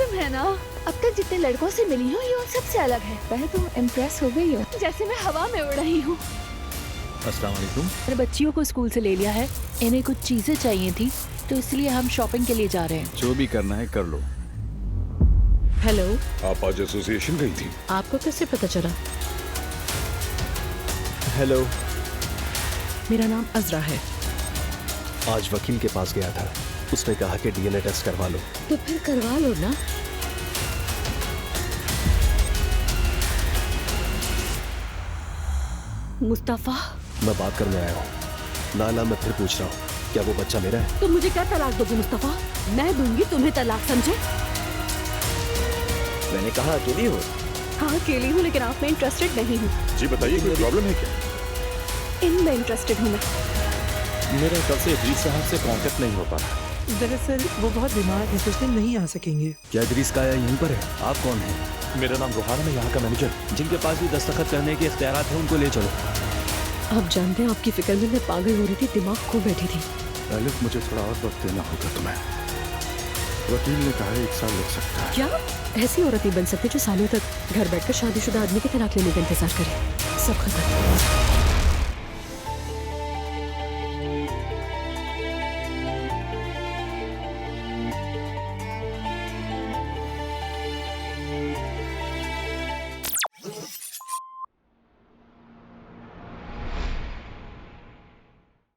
मालूम है ना, अब तक जितने लड़कों से मिली हूँ ये उन सबसे अलग है। पहले तुम इम्प्रेस हो गई हो, जैसे मैं हवा में उड़ रही हूँ। अस्सलाम वालेकुम। मेरे बच्चियों को स्कूल से ले लिया है, इन्हें कुछ चीजें चाहिए थी तो इसलिए हम शॉपिंग के लिए जा रहे हैं। जो भी करना है कर लो। हेलो, आप आज एसोसिएशन गई थी? आपको कैसे पता चला? हेलो, मेरा नाम अजरा है। आज वकील के पास गया था, उसने कहा कि डीएनए टेस्ट करवा लो। तो फिर करवा लो ना। मुस्तफा, मैं बात करने आया हूँ। नाला, मैं फिर पूछ रहा हूँ, क्या वो बच्चा मेरा है? तुम मुझे क्या तलाक दोगे मुस्तफा? मैं दूंगी तुम्हें तलाक, समझे? मैंने कहा अकेली हो। हाँ अकेली हूँ, लेकिन आप में इंटरेस्टेड नहीं हूँ। जी बताइए, कोई प्रॉब्लम है क्या? इनमें इंटरेस्टेड हूँ मैं। मेरा कल से इदरीस साहब से कांटेक्ट नहीं हो पा रहा। दरअसल वो बहुत बीमार हैं, तो इसलिए नहीं आ सकेंगे। क्या इदरीस का आया यहीं पर है? आप कौन हैं? मेरा नाम रोहाना है, यहाँ का मैनेजर। जिनके पास भी दस्तखत करने के इख्तियारात हैं उनको ले चलो। आप जानते हैं आपकी फिक्र में मैं पागल हो रही थी, दिमाग खो बैठी थी। एलिफ, मुझे थोड़ा और वक्त देना होगा तुम्हें। वकील ने कहा 1 साल लग सकता है। क्या ऐसी औरत नहीं बन सकती जो सालों तक घर बैठकर शादीशुदा आदमी के तलाक लेने का इंतजार करे? सब खत्म।